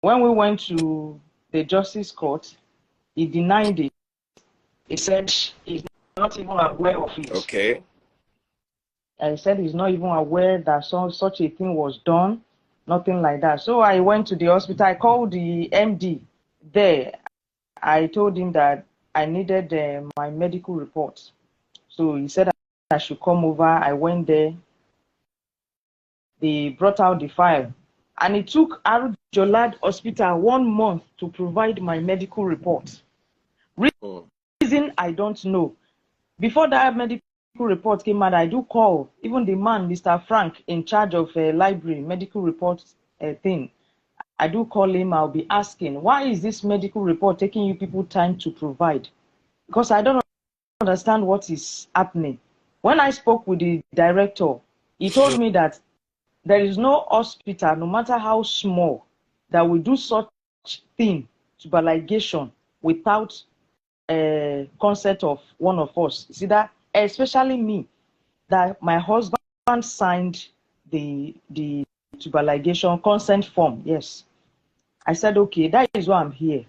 when we went to the Justice Court, he denied it. He said he's not even aware of it. Okay. He said he's not even aware that such a thing was done, nothing like that. So I went to the hospital. I called the MD there. I told him that I needed my medical report. So he said I should come over. I went there. They brought out the file. And it took iIIegaIIy Hospital 1 month to provide my medical report. Reason I don't know. Before that medical report came out, I do call even the man, Mr. Frank, in charge of library medical report thing. I do call him. I'll be asking, why is this medical report taking you people time to provide? Because I don't understand what is happening. When I spoke with the director, he told me that there is no hospital, no matter how small, that will do such thing to ligation without consent of one of us. See that, especially me, that my husband signed the ligation consent form. Yes, I said okay, that is why I'm here.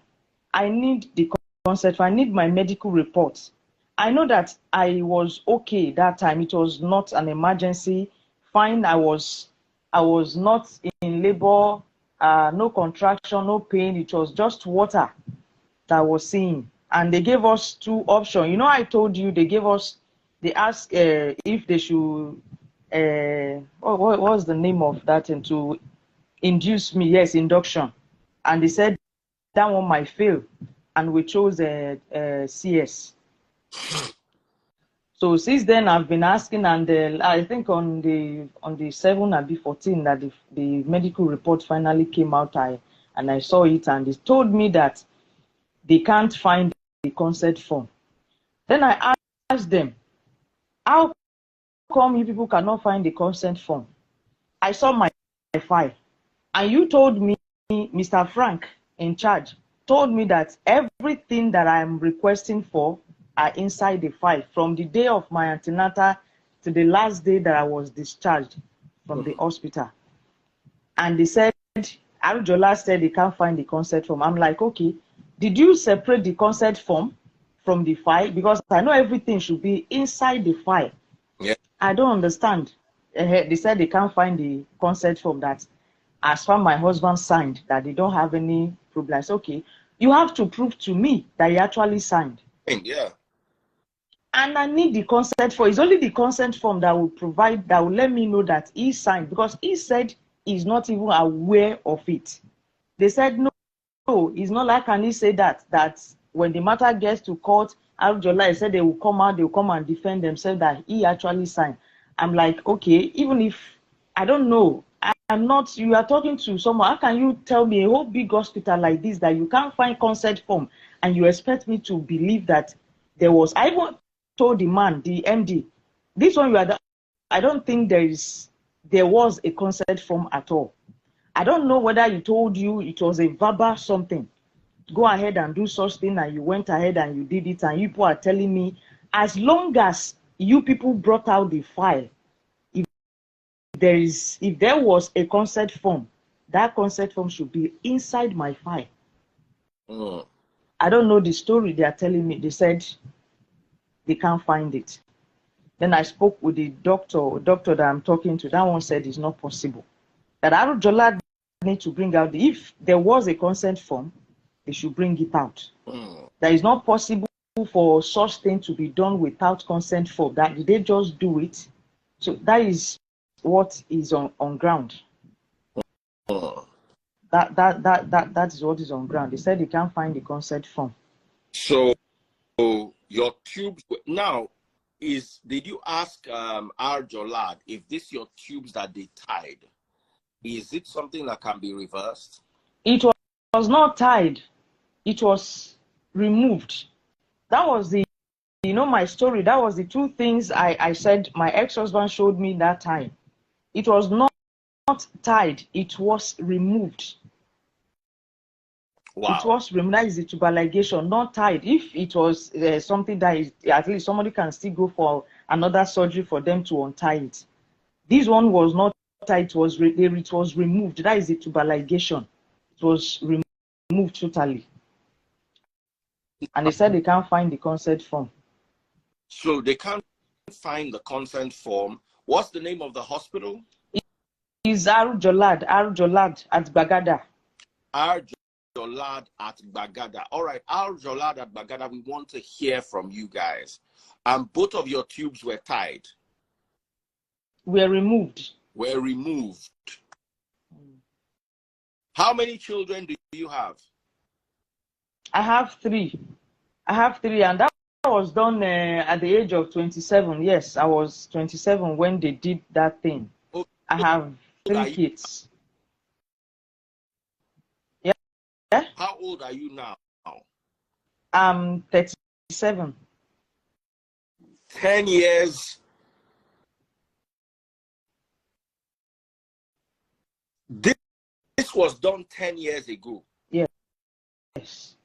I need the consent. I need my medical reports. I know that I was okay that time. It was not an emergency. Fine, I was not in labor, no contraction, no pain. It was just water that I was seeing. And they gave us 2 options. You know, I told you they asked if they should, what was the name of that, and to induce me. Yes, induction. And they said that one might fail. And we chose CS. So since then, I've been asking, and I think on the 7 and the 14 that the medical report finally came out, and I saw it, and they told me that they can't find the consent form. Then I asked them, how come you people cannot find the consent form? I saw my file, and you told me, Mr. Frank in charge, told me that everything that I'm requesting for are inside the file from the day of my antenatal to the last day that I was discharged from the hospital. And they said, iIIegaIIy said they can't find the consent form. I'm like, okay, did you separate the consent form from the file? Because I know everything should be inside the file. Yeah. I don't understand. They said they can't find the consent form that, as far my husband signed, that they don't have any problems. Okay, you have to prove to me that he actually signed. Yeah. And I need the consent form. It's only the consent form that will provide, that will let me know that he signed, because he said he's not even aware of it. They said no, it's not like, can he say that when the matter gets to court, iIIegaIIy said they will come and defend themselves that he actually signed. I'm like, okay, even if I don't know, I'm not, you are talking to someone, how can you tell me a whole big hospital like this that you can't find consent form, and you expect me to believe that there was, I even told the man, the MD, this one I don't think there was a consent form at all. I don't know whether he told you it was a verbal something, go ahead and do such thing, and you went ahead and you did it, and you people are telling me, as long as you people brought out the file, if there was a consent form, that consent form should be inside my file. I don't know the story they are telling me. They said they can't find it. Then I spoke with the doctor that I'm talking to. That one said it's not possible. That iIIegaIIy need to bring out, if there was a consent form, they should bring it out. That is not possible for such thing to be done without consent form. That they just do it. So that is what is on ground. That is what is on ground. They said they can't find the consent form. So your tubes now did you ask iIIegaIIy if this your tubes that they tied, is it something that can be reversed? It was not tied, it was removed. That was my story. That was the 2 things I said my ex-husband showed me that time. It was not tied, it was removed. Wow. It was removed. That is the ligation, not tied. If it was something that is, at least somebody can still go for another surgery for them to untie it. This one was not tied, it was removed. That is the ligation. was removed totally. And they said they can't find the consent form. So they can't find the consent form. What's the name of the hospital? It's iIIegaIIy at Bagada. iIIegaIIy at Bagada. All right, iIIegaIIy at Bagada, we want to hear from you guys. And both of your tubes were tied. Were removed. Were removed. How many children do you have? I have 3. I have 3, and that was done at the age of 27. Yes, I was 27 when they did that thing. Oh, I have 3 kids. Yeah. How old are you now? I'm 37. 10 years. This was done 10 years ago. Yes.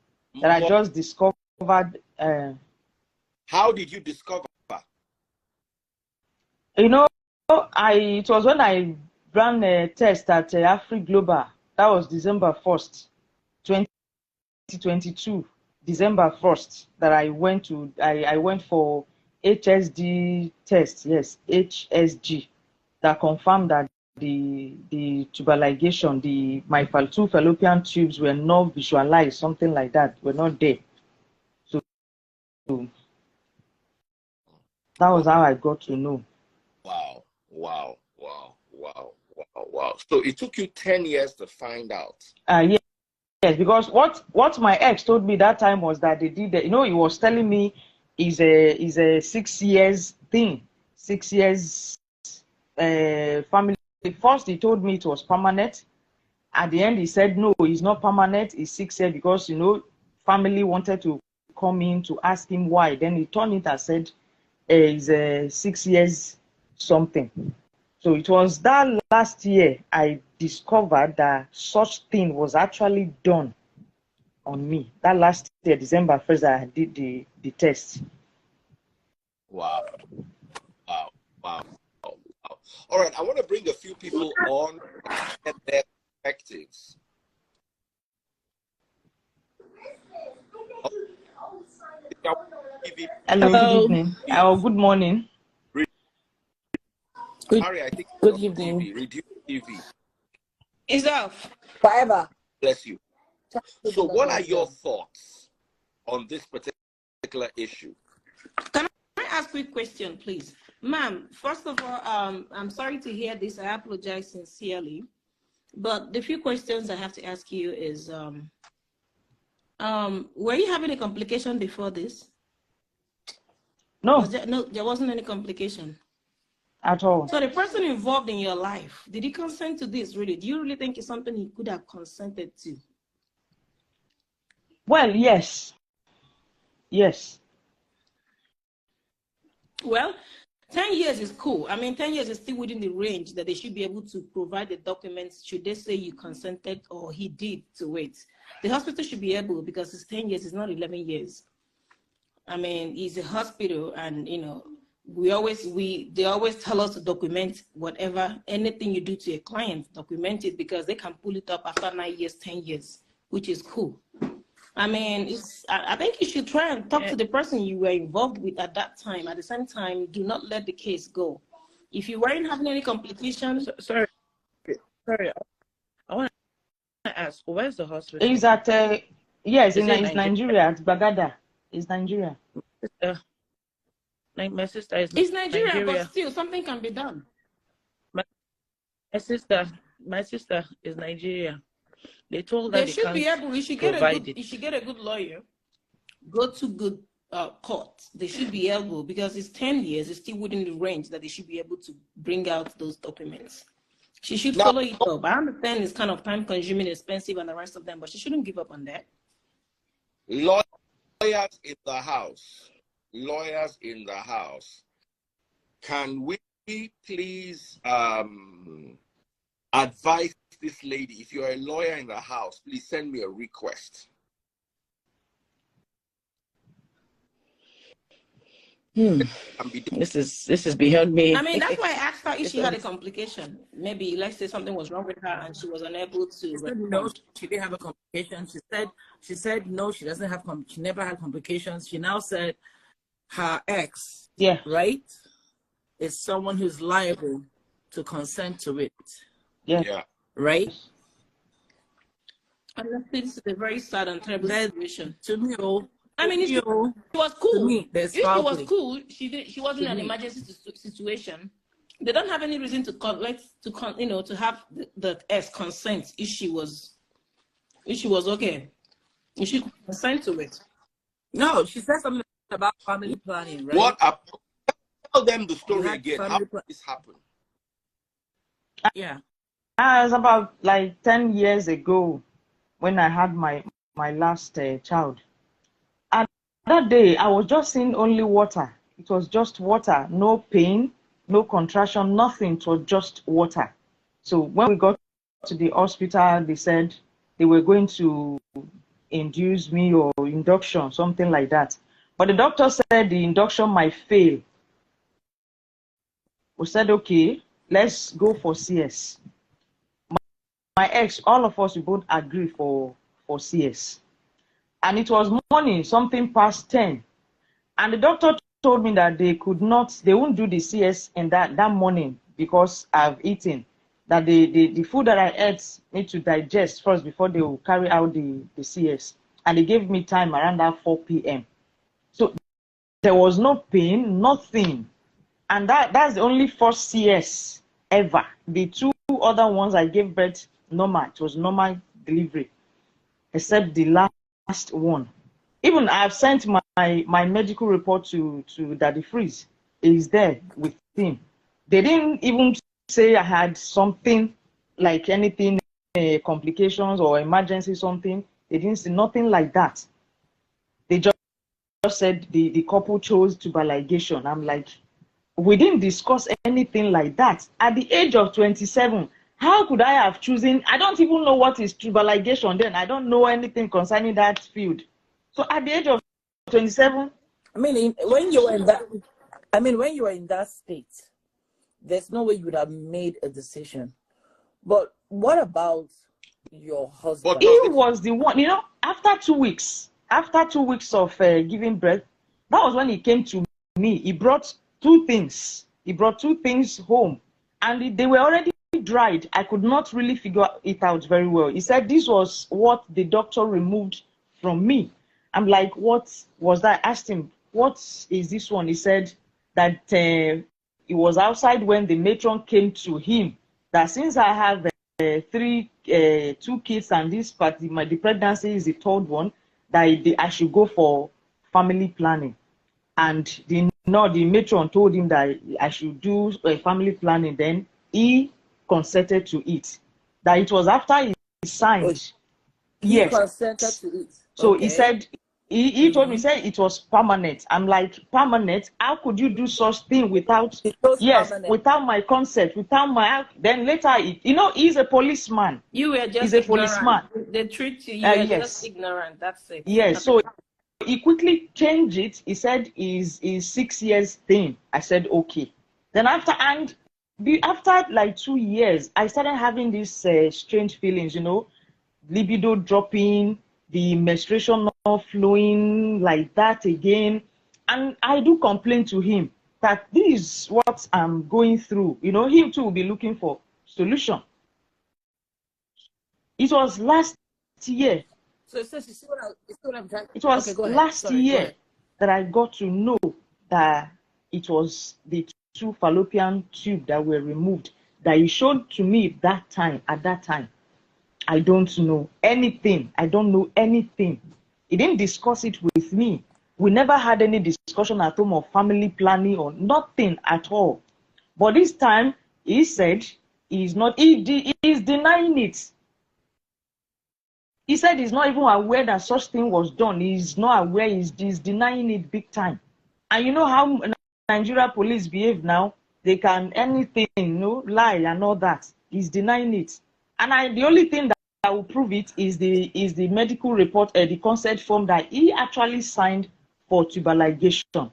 That I just discovered. How did you discover? You know, it was when I ran a test at AfriGlobal. That was December 1st, 2022. December 1st that I went for HSG test. Yes, HSG, that confirmed that the tubal ligation, my 2 fallopian tubes were not visualized, something like that, were not there. So that was how I got to know. Wow. So it took you 10 years to find out. Yes, because what my ex told me that time was that they did, he was telling me is a 6 years thing, 6 years family. First he told me it was permanent. At the end he said no, it's not permanent, it's 6 years, because family wanted to come in to ask him why. Then he turned it and said it's 6 years something. So it was that last year I discovered that such thing was actually done on me. That last year, December 1st, I did the test. Wow. All right, I want to bring a few people on and their perspectives. Hello, good evening. Good morning. Harry, I think good evening. TV. Reduce TV. It's off. Forever. Bless you. So what are your thoughts on this particular issue? Can I ask a quick question, please? Ma'am, first of all, I'm sorry to hear this. I apologize sincerely. But the few questions I have to ask you is, were you having a complication before this? No. There wasn't any complication. At all. So the person involved in your life, did he consent to this, really? Do you really think it's something he could have consented to? Well, yes. Yes. Well, 10 years is cool. I mean, 10 years is still within the range that they should be able to provide the documents should they say you consented or he did to it. The hospital should be able, because it's 10 years, it's not 11 years. I mean, it's a hospital, and, they always tell us to document whatever, anything you do to a client, document it, because they can pull it up after 9 years, 10 years, which is cool. I mean, I think you should try and talk to the person you were involved with at that time. At the same time, do not let the case go. If you weren't having any complications. Sorry. I want to ask, where's the hospital? It's at, yes, it's Nigeria, at Bagada. It's Nigeria. My sister is It's Nigeria, but still, something can be done. My sister is Nigeria. They told her they should be able. You should get a good lawyer. Go to good court. They should be able, because it's 10 years. It's still within the range that they should be able to bring out those documents. She should follow it up. I understand it's kind of time-consuming, expensive, and the rest of them, but she shouldn't give up on that. Lawyers in the house. Can we please advise this lady? If you're a lawyer in the house, please send me a request. can be done. This is beyond me. I mean, that's why I asked her if she had a complication. Maybe, let's say something was wrong with her and she was unable to. She said no, she didn't have a complication. She said no, she doesn't have she never had complications. She now said her ex, right, is someone who's liable to consent to it. Yeah. Right? And this is a very sad and terrible situation. To me, I mean, she was cool. To me, if she was cool, she wasn't in an emergency situation. They don't have any reason to to have the ex consent if she was okay. If she could consent to it. No, she said something about family planning, right? Tell them the story again. How did this happen? Yeah. It was about like 10 years ago when I had my last child. And that day, I was just seeing only water. It was just water, no pain, no contraction, nothing. It was just water. So when we got to the hospital, they said they were going to induce me or induction, something like that. But the doctor said the induction might fail. We said, okay, let's go for CS. My ex, all of us, we both agree for CS. And it was morning, something past 10. And the doctor told me that they won't do the CS in that morning because I've eaten. That the food that I ate need to digest first before they will carry out the CS. And they gave me time around that 4 p.m. So there was no pain, nothing. And that's the only first CS ever. The two other ones I gave birth normal. It was normal delivery, except the last one. Even I've sent my medical report to Daddy Freeze. He's there with him. They didn't even say I had something like anything, complications or emergency something. They didn't say nothing like that. They just said the couple chose tubal ligation. I'm like, we didn't discuss anything like that. At the age of 27, how could I have chosen? I don't even know what is tubal ligation then. I don't know anything concerning that field. So at the age of 27, I mean, when you were in that state, there's no way you would have made a decision. But what about your husband? He was the one, after 2 weeks of giving birth, that was when he came to me. He brought two things. He brought two things home, and they were already dried. I could not really figure it out very well. He said this was what the doctor removed from me. I'm like, what was that? I asked him, what is this one? He said that he was outside when the matron came to him, that since I have two kids and this part, the pregnancy is the third one, that I should go for family planning. And the matron told him that I should do family planning. Then he consented to it. That it was after he signed. He consented to it. So he said, he told me, said it was permanent. I'm like, permanent? How could you do such thing without, without my consent, without my, then later, he's a policeman. You were just he's a policeman. They treat you, you're just ignorant, that's it. Yes, so he quickly changed it. He said is 6 years thing. I said, okay. Then after like 2 years, I started having these strange feelings, libido dropping, the menstruation not flowing like that again. And I do complain to him that this is what I'm going through. Him too will be looking for solution. It was last year. So you see what I'm trying. It was last year that I got to know that it was the two fallopian tubes that were removed. That he showed to me at that time. I don't know anything. I don't know anything. He didn't discuss it with me. We never had any discussion at home of family planning or nothing at all. But this time, he said he's denying it. He said he's not even aware that such thing was done. He's not aware. He's denying it big time. And you know how Nigeria police behave now? They can anything, lie and all that. He's denying it. And the only thing that will prove it is the medical report, the consent form that he actually signed for tubal ligation.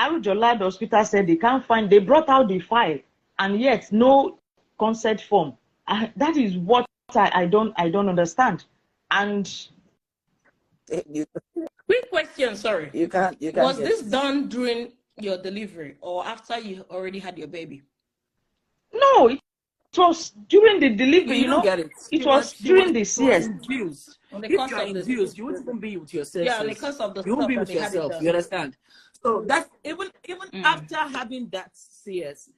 Arujolad Hospital said they can't find, they brought out the file, and yet no consent form. That is what I don't understand. And quick question, sorry. You can't was this done during your delivery or after you already had your baby? No, it was during the delivery, you know. Get it. It was during the CS. Induced. If you're induced, you won't even be with your senses. Yeah, because of the you won't be with yourself. You understand? So that's even after having that CS,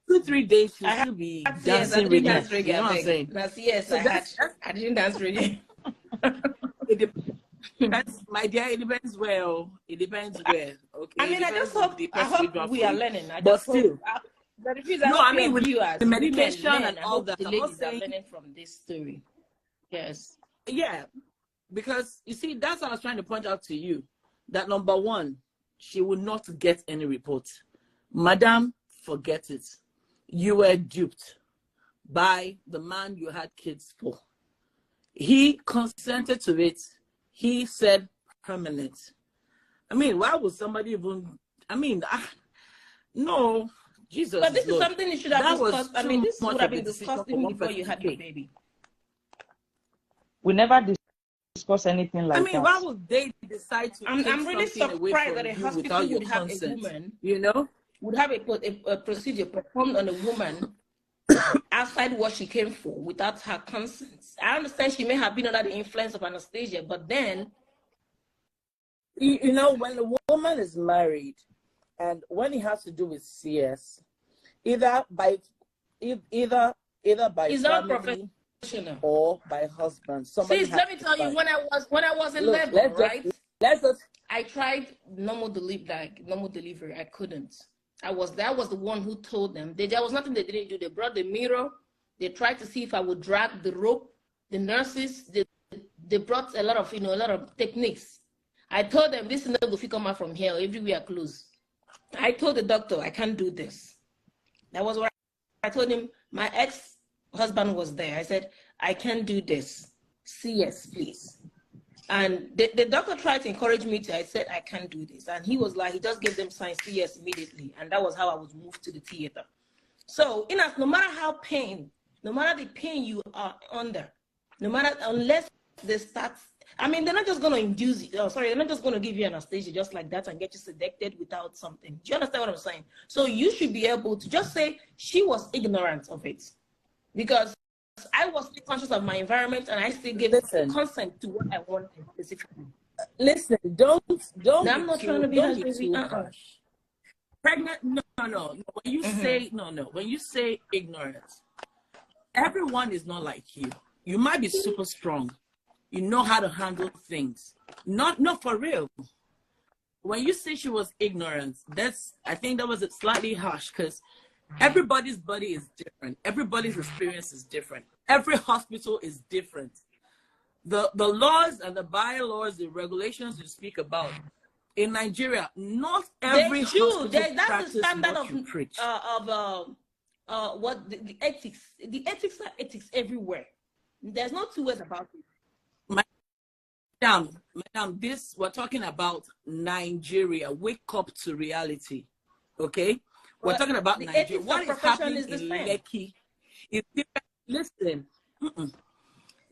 2-3 days you should be dancing reggae. You know what I'm saying? That's yes, so I didn't dance reggae. My dear, it depends where. It depends where. Okay. I mean, I hope we are learning. But still. No, I mean with viewers, the medication and all that. The ladies are learning from this story. Yes. Yeah, because you see, that's what I was trying to point out to you. That number one, she will not get any report. Madam, forget it. You were duped by the man you had kids for. He consented to it. He said permanent. I mean, why would somebody even? I mean, no. Jesus, but this Lord. Is something you should have discussed. I mean, this would have been discussed even before you had your baby. We never discuss anything like that. I mean, why would they decide to? I'm really surprised that a hospital would have a woman, you know, would have a procedure performed on a woman outside what she came for without her consent. I understand she may have been under the influence of anesthesia, but then, you know, when the woman is married. And when it has to do with CS, either by family or by husband. See, let me tell you, when I was in level, right? I tried normal delivery. I couldn't. That was the one who told them. There was nothing they didn't do. They brought the mirror. They tried to see if I would drag the rope. The nurses, they brought a lot of techniques. I told them this is not going to come out from here. Everywhere closed. I told the doctor, I can't do this. That was what I told him. My ex-husband was there. I said, I can't do this. CS, please. And the doctor tried to encourage me to. I said, I can't do this. And he was like, he just gave them signs, CS immediately. And that was how I was moved to the theater. So, no matter no matter the pain you are under, unless they start, I mean, they're not just going to induce you. Oh, sorry, they're not just going to give you anesthesia just like that and get you sedated without something. Do you understand what I'm saying? So you should be able to just say she was ignorant of it, because I was still conscious of my environment and I still gave consent to what I wanted specifically. Listen, don't. I'm not trying to be harsh. Pregnant? No. When you say when you say ignorance, everyone is not like you. You might be super strong. You know how to handle things. Not for real. When you say she was ignorant, I think that was slightly harsh, because everybody's body is different. Everybody's experience is different. Every hospital is different. The laws and the bylaws, the regulations you speak about in Nigeria, not every hospital that's the standard what you preach. What the ethics. The ethics are ethics everywhere. There's no two ways about it. Madam, we're talking about Nigeria. Wake up to reality, okay? We're talking about Nigeria. What is happening in Lekki is different. Listen,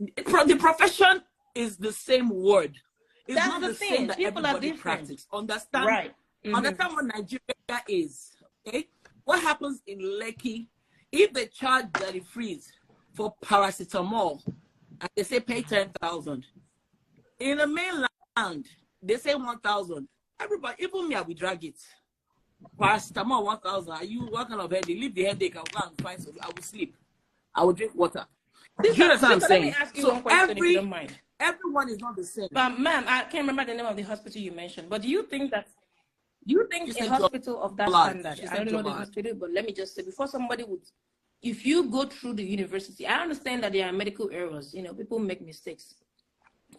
the profession is the same word. It's That's not the the thing. same that People everybody practices. Understand? Right. Understand what Nigeria is, okay? What happens in Lekki if they charge Daddy Freeze for paracetamol and they say pay 10,000? In the mainland, they say 1,000. Everybody, even me, I will drag it. Paracetamol 1,000. Are you working of headache? Leave the headache and go and find something. I will sleep. I will drink water. You understand what I'm saying? Let me ask you one question, if you don't mind. Everyone is not the same. But ma'am, I can't remember the name of the hospital you mentioned. But do you think a hospital of that standard? I don't know the hospital, but let me just say, before somebody would, if you go through the university, I understand that there are medical errors. People make mistakes.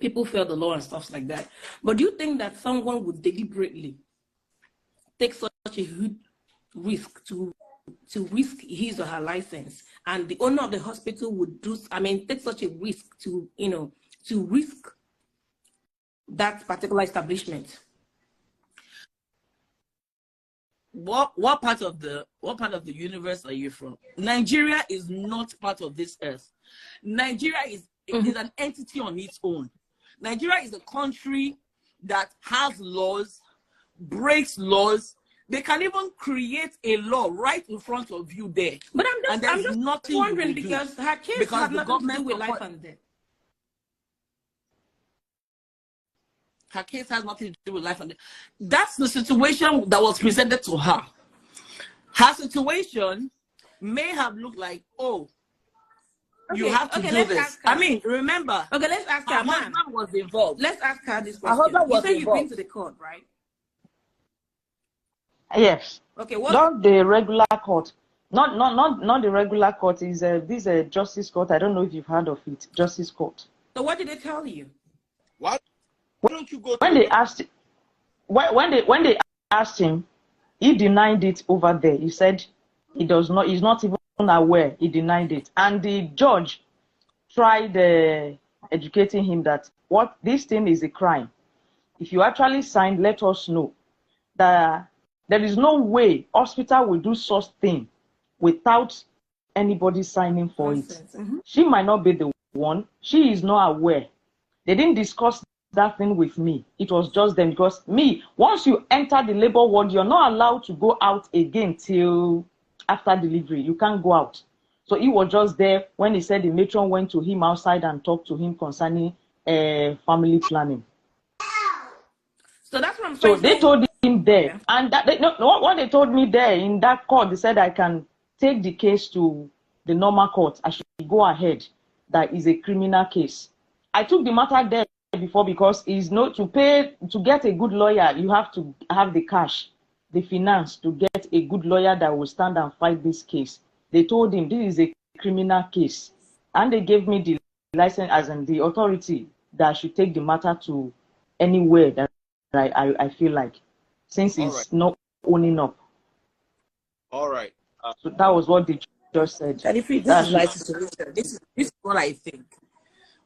People fail the law and stuff like that. But do you think that someone would deliberately take such a huge risk to risk his or her license, and the owner of the hospital would take such a risk to risk that particular establishment? what part of the universe are you from? Nigeria is not part of this earth. Nigeria is an entity on its own. Nigeria is a country that has laws, breaks laws. They can even create a law right in front of you there. But I'm just wondering, because her case has nothing to do with life and death. Her case has nothing to do with life and death. That's the situation that was presented to her. Her situation may have looked like, oh, you have to do this. I mean, remember. Okay, let's ask her. Her husband was involved. Let's ask her this question. Her husband was you say involved. You've been to the court, right? Yes. Okay. What? Not the regular court. Not the regular court. Is this a justice court? I don't know if you've heard of it. Justice court. So what did they tell you? What? Why don't you go? When they asked, when they asked him, he denied it over there. He said he does not. He's not even aware. He denied it, and the judge tried educating him that what this thing is a crime. If you actually signed, let us know. That there is no way hospital will do such thing without anybody signing for it. She might not be the one. She is not aware. They didn't discuss that thing with me. It was just them, because me, once you enter the labor ward, you're not allowed to go out again till after delivery. You can't go out. So he was just there when he said the matron went to him outside and talked to him concerning family planning. So that's what I'm saying. So they told him there, and that what they told me there in that court, they said I can take the case to the normal court. I should go ahead. That is a criminal case. I took the matter there before, because it's not to get a good lawyer. You have to have the cash, the finance to get a good lawyer that will stand and fight this case. They told him this is a criminal case, and they gave me the license as in the authority that I should take the matter to anywhere that I feel like, since it's not owning up. All right. So that was what the judge said. And if this is my situation, this is what I think.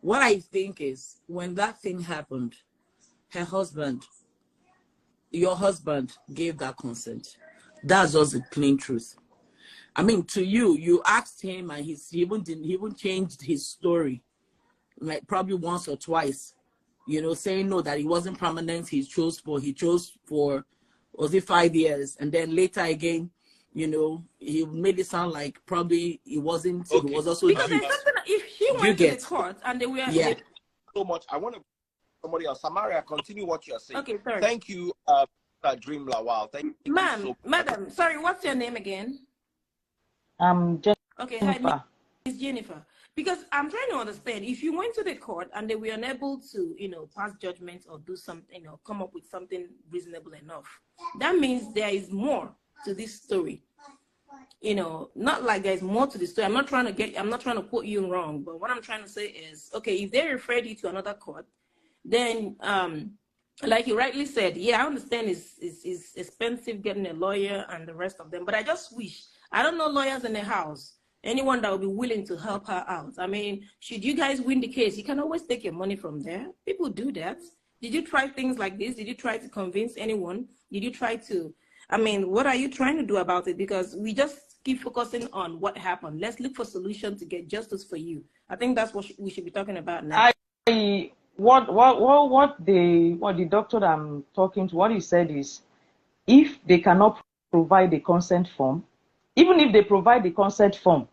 What I think is, when that thing happened, your husband gave that consent. That's just the plain truth. I mean, to you asked him, and he even changed his story, like probably once or twice, saying no, that he wasn't permanent. He chose for, was it 5 years? And then later again, he made it sound like probably he wasn't. Okay. He was also because if he went to the court and they were so much. I want to somebody else. Samaria, continue what you are saying. Okay, sorry. Thank you, Dream Lawal. Thank you, madam. Sorry, what's your name again? Jennifer. Okay, hi, Miss Jennifer. Because I'm trying to understand, if you went to the court and they were unable to, pass judgment or do something or come up with something reasonable enough, that means there is more to this story. Not like there's more to the story. I'm not trying to quote you wrong, but what I'm trying to say is, okay, if they referred you to another court, then like you rightly said, yeah, I understand it's expensive getting a lawyer and the rest of them, but I just wish, I don't know lawyers in the house, anyone that would be willing to help her out. I mean, should you guys win the case, you can always take your money from there. People do that. Did you try things like this? Did you try to convince anyone? Did you try to, what are you trying to do about it? Because we just keep focusing on what happened. Let's look for solutions to get justice for you. I think that's what we should be talking about now. What the doctor that I'm talking to, what he said is, if they cannot provide the consent form, even if they provide the consent form,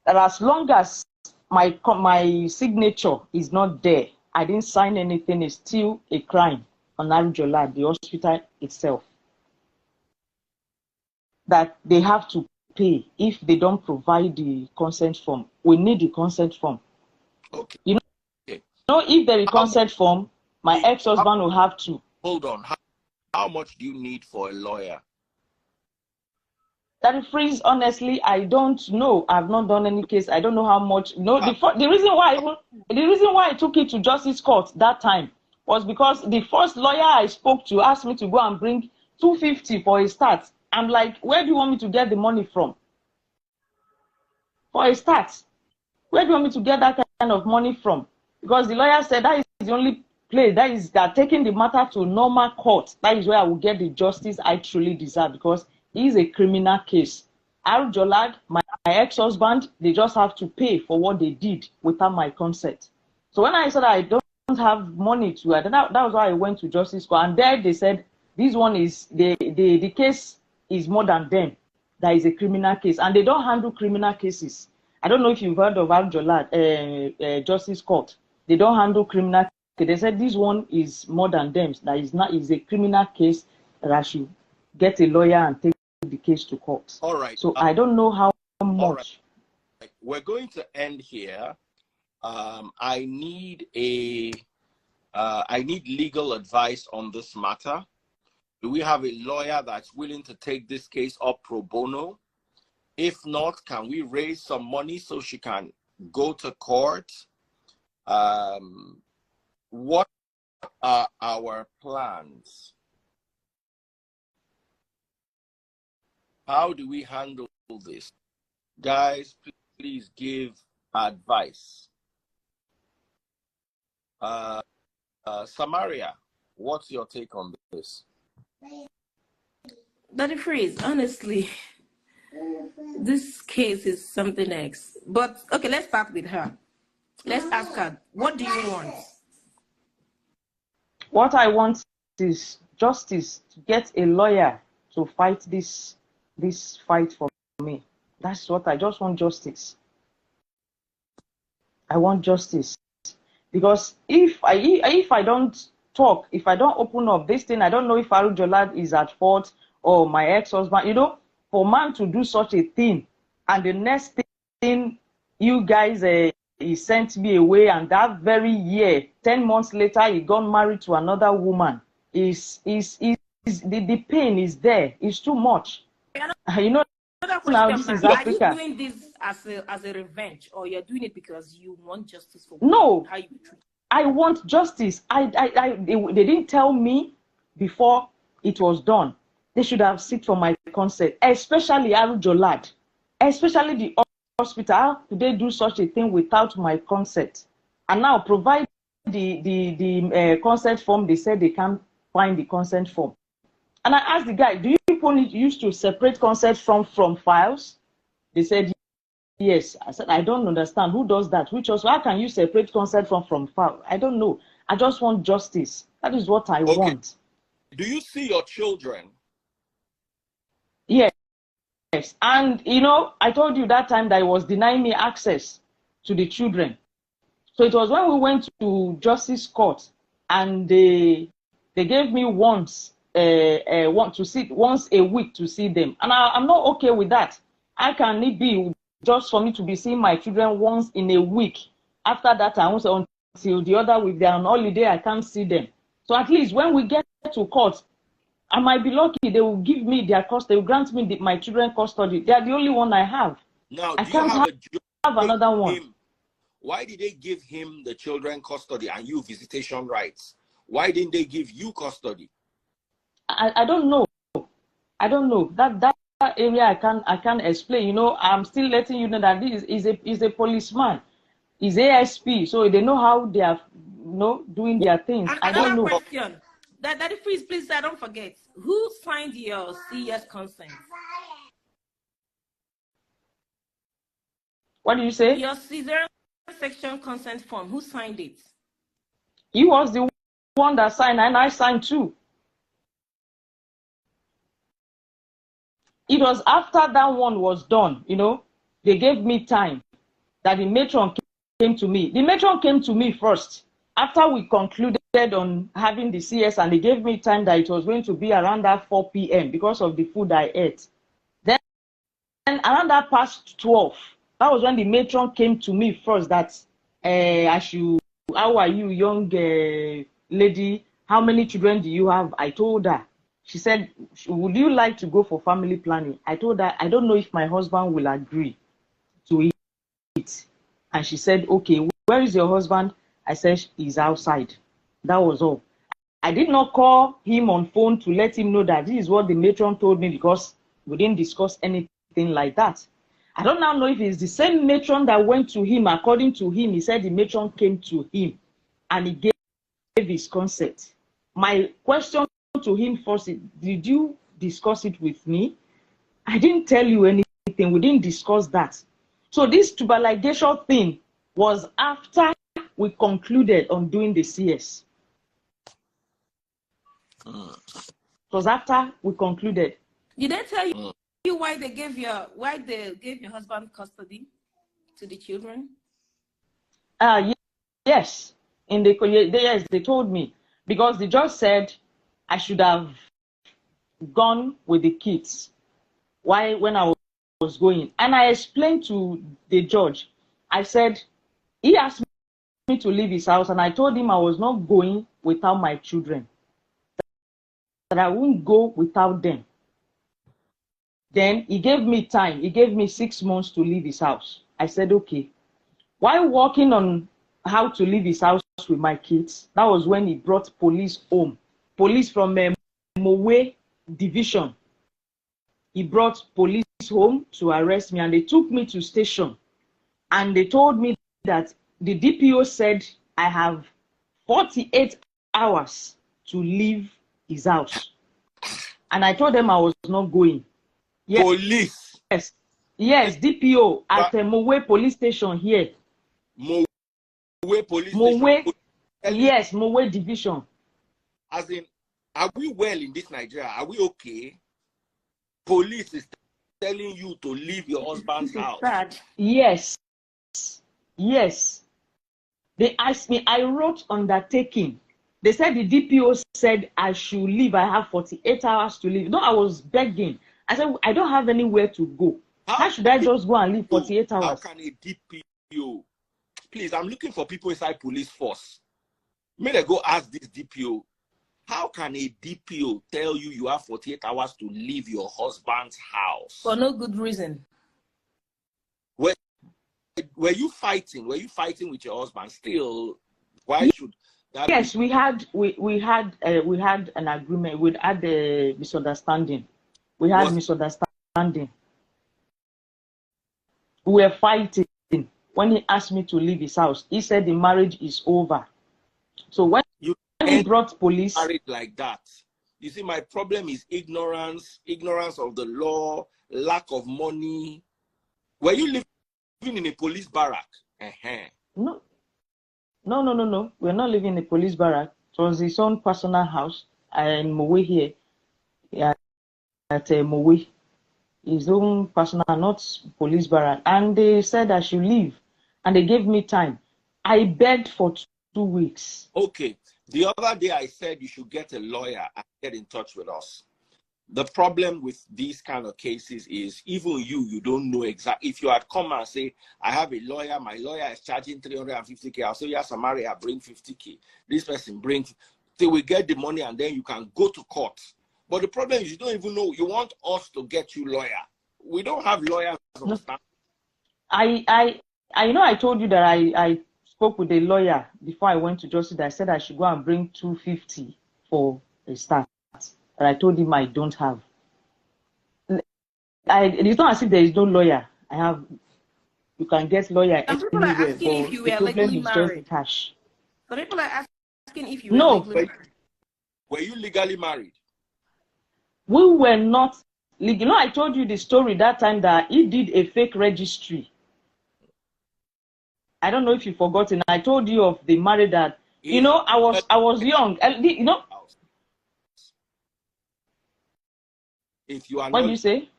that as long as my signature is not there, I didn't sign anything, it's still a crime on iIIegaIIy, the hospital itself. That they have to pay if they don't provide the consent form. We need the consent form. Okay. If there is consent form, my ex-husband will have to. Hold on. How much do you need for a lawyer? That freeze, honestly, I don't know. I've not done any case. I don't know how much. No, the reason why I took it to justice court that time was because the first lawyer I spoke to asked me to go and bring 250 for a start. I'm like, where do you want me to get the money from? For a start, where do you want me to get that kind of money from? Because the lawyer said that is the only place that taking the matter to normal court. That is where I will get the justice I truly deserve, because is a criminal case. Jolad, my ex-husband, they just have to pay for what they did without my consent. So when I said I don't have money to, that was why I went to Justice Court. And there they said, this one is, the case is more than them. That is a criminal case. And they don't handle criminal cases. I don't know if you've heard of Jolad, Justice Court. They don't handle criminal cases. They said this one is more than them. That is a criminal case that I should get a lawyer and take the case to court. All right. So I don't know how much. All right. We're going to end here. I need legal advice on this matter. Do we have a lawyer that's willing to take this case up pro bono? If not, can we raise some money so she can go to court? What are our plans? How do we handle this? Guys, please give advice. Samaria, what's your take on this? Daddy Freeze, honestly, this case is something else. But okay, let's start with her. Let's ask her, what do you want? What I want is justice, to get a lawyer to fight this fight for me. That's what I just want, justice. I want justice. Because if I don't talk, if I don't open up this thing, I don't know if Jolad is at fault or my ex-husband. You know, for man to do such a thing, and the next thing you guys he sent me away, and that very year, 10 months later, he got married to another woman. The pain is there. It's too much. You know, now this is Africa. Are you doing this as a revenge, or you're doing it because you want justice for no? How you treat? I want justice. They didn't tell me before it was done. They should have sought for my consent, especially Jolad, especially the hospital. How could they do such a thing without my consent? And now provide the consent form. They said they can't find the consent form. And I asked the guy, do you people used to separate consent from files? They said yes. I said, I don't understand. Who does that? Which also, how can you separate consent from file? I don't know. I just want justice. That is what I want. Do you see your children? Yes. And, you know, I told you that time that it was denying me access to the children. So it was when we went to Justice Court, and they gave me once a week to see them. And I'm not okay with that. How can it be just for me to be seeing my children once in a week? After that, I won't say until the other week they're on holiday, I can't see them. So at least when we get to court, I might be lucky. They will give me their custody. They will grant me my children custody. They are the only one I have. Now, I can't have another one. Why did they give him the children custody and you visitation rights? Why didn't they give you custody? I don't know. I don't know. That area I can't explain. You know, I'm still letting you know that this is a policeman. He's ASP, so they know how they are, you know, doing their things. And I don't know. Question. Daddy Freeze, please, don't forget. Who signed your CS consent? What do you say? Your cesarean section consent form. Who signed it? He was the one that signed, and I signed too. It was after that one was done, you know, they gave me time that the matron came to me. The matron came to me first. After we concluded on having the CS, and they gave me time that it was going to be around that 4 p.m. because of the food I ate. Then around that past 12, that was when the matron came to me first that I should, how are you, young lady? How many children do you have? I told her. She said, would you like to go for family planning? I told her, I don't know if my husband will agree to it. And she said, okay, where is your husband? I said, he's outside. That was all. I did not call him on phone to let him know that this is what the matron told me, because we didn't discuss anything like that. I don't now know if it's the same matron that went to him. According to him, he said the matron came to him and he gave his consent. My question to him first, did you discuss it with me? I didn't tell you anything. We didn't discuss that. So this tubal ligation thing was after we concluded on doing the CS. It was after we concluded. Did they tell you why they gave your husband custody to the children? Yes. Yes, they told me, because the judge said I should have gone with the kids when I was going. And I explained to the judge, I said, he asked me to leave his house, and I told him I was not going without my children, that I wouldn't go without them. Then he gave me time. He gave me 6 months to leave his house. I said, okay. While working on how to leave his house with my kids, that was when he brought police home. Police from Mowe division. He brought police home to arrest me, and they took me to station. And they told me that the DPO said I have 48 hours to leave his house. And I told them I was not going. Yes. Police? Yes, DPO at Mowe police station here. Mowe police Mowe, station? yes, Mowe division. As in, are we well in this Nigeria? Are we okay? Police is telling you to leave your husband's house. Bad. Yes. Yes. They asked me, I wrote undertaking. They said the DPO said I should leave. I have 48 hours to leave. No, I was begging. I said, I don't have anywhere to go. How should I just go and leave 48 hours? How can a DPO? Please, I'm looking for people inside police force. May I go ask this DPO, how can a DPO tell you you have 48 hours to leave your husband's house? For no good reason. Were you fighting? Were you fighting with your husband still? Why should that? Yes, we had an agreement. We had a misunderstanding. We had misunderstanding. We were fighting. When he asked me to leave his house, he said the marriage is over. So when he brought police, married like that. You see, my problem is ignorance of the law, lack of money. Were you living in a police barrack? No. We're not living in a police barrack. It was his own personal house in Mowe here. At Mowe. His own personal, not police barrack. And they said I should leave. And they gave me time. I begged for 2 weeks. Okay. The other day I said you should get a lawyer and get in touch with us. The problem with these kind of cases is even you don't know exactly. If you had come and say, I have a lawyer, my lawyer is charging 350K. I'll say, yes, Samaria, bring 50K. This person brings, they will get the money and then you can go to court. But the problem is you don't even know. You want us to get you lawyer. We don't have lawyers. No. I told you that I spoke with a lawyer before I went to justice. I said I should go and bring 250 for a start. But I told him I don't have. It's not as if there is no lawyer. You can get lawyer people anywhere. Are asking if you were legally married. Cash. So people are asking if you were legally married. Were you legally married? We were not legal. You know, I told you the story that time that he did a fake registry. I don't know if you've forgotten. I told you of the marriage that, you know, I was young. You know. If you are what do you say?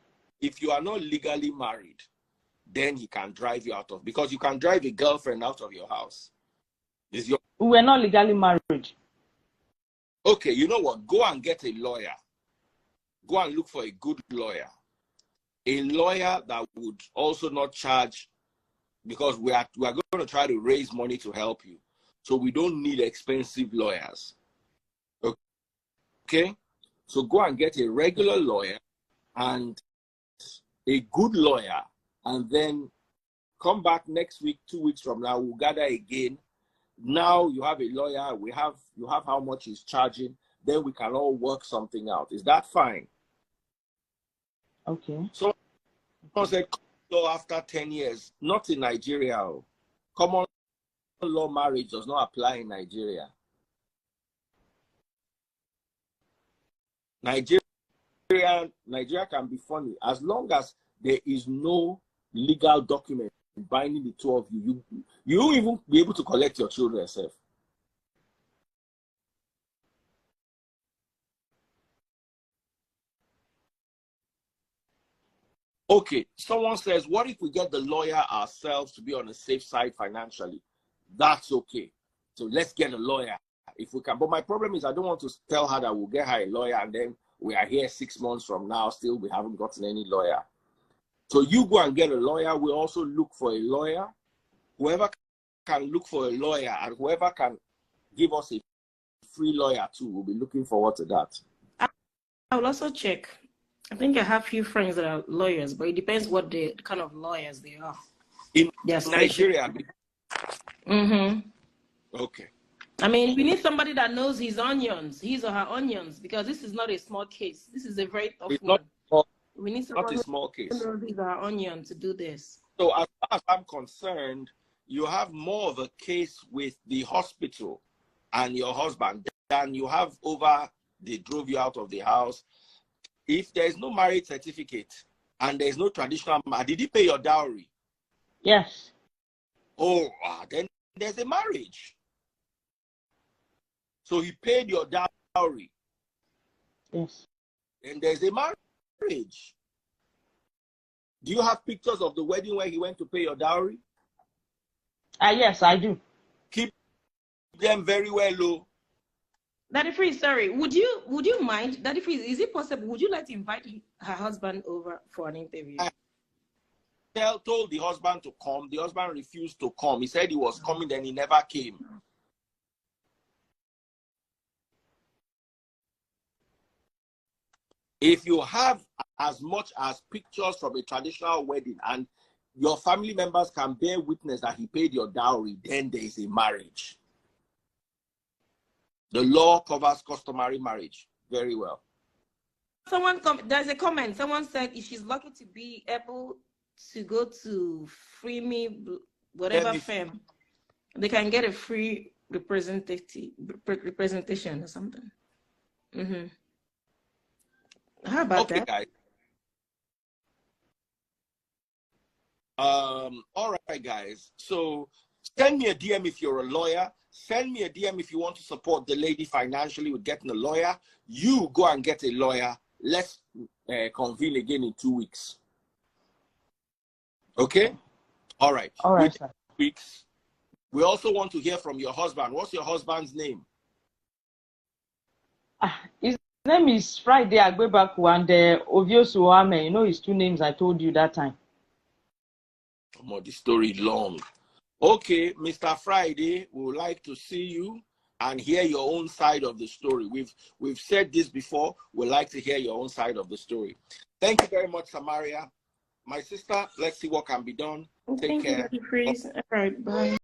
If you are not legally married, then he can drive you out of, because you can drive a girlfriend out of your house. We were not legally married. Okay, you know what? Go and get a lawyer. Go and look for a good lawyer. A lawyer that would also not charge, because we are going to try to raise money to help you. So we don't need expensive lawyers. Okay? So go and get a regular lawyer and a good lawyer, and then come back next week, 2 weeks from now, we'll gather again. Now you have a lawyer, you have how much he's charging, then we can all work something out. Is that fine? Okay. So said law after 10 years, not in Nigeria. Common law marriage does not apply in Nigeria. Nigeria Nigeria can be funny as long as there is no legal document binding the two of you. You won't even be able to collect your children yourself. Okay, someone says, what if we get the lawyer ourselves to be on the safe side financially? That's okay. So let's get a lawyer if we can. But my problem is I don't want to tell her that we'll get her a lawyer and then we are here 6 months from now, still we haven't gotten any lawyer. So you go and get a lawyer. We also look for a lawyer. Whoever can look for a lawyer and whoever can give us a free lawyer too, we'll be looking forward to that. I will also check. I think I have a few friends that are lawyers, but it depends what the kind of lawyers they are. In Nigeria? Mm-hmm. Okay. I mean, we need somebody that knows his onions, his or her onions, because this is not a small case. This is a very tough one. We need somebody not a small case. who knows his or her onion to do this. So as far as I'm concerned, you have more of a case with the hospital and your husband than you have over they drove you out of the house. If there is no marriage certificate and there is no traditional marriage, did he pay your dowry? Yes. Oh, then there's a marriage. So he paid your dowry. Yes. And there's a marriage. Do you have pictures of the wedding where he went to pay your dowry? Yes, I do. Keep them very well low. Daddy Free, sorry, would you mind, Daddy Free, is it possible, would you like to invite her husband over for an interview? I told the husband to come. The husband refused to come. He said he was coming, then he never came. If you have as much as pictures from a traditional wedding and your family members can bear witness that he paid your dowry, then there is a marriage. The law covers customary marriage very well. There's a comment. Someone said if she's lucky to be able to go to Free Me, whatever firm, they can get a free representation or something. Mm-hmm. How about that? Guys. All right, guys. So send me a DM if you're a lawyer. Send me a DM if you want to support the lady financially with getting a lawyer. You go and get a lawyer. Let's convene again in 2 weeks. Okay? All right. All right, sir. 2 weeks. We also want to hear from your husband. What's your husband's name? His name is Friday Agbebaku and Ovio Suame. You know his two names I told you that time. The story long. Okay, Mr. Friday, we would like to see you and hear your own side of the story. We've said this before. We'd like to hear your own side of the story. Thank you very much, Samaria. My sister, let's see what can be done. Take care. All right, bye.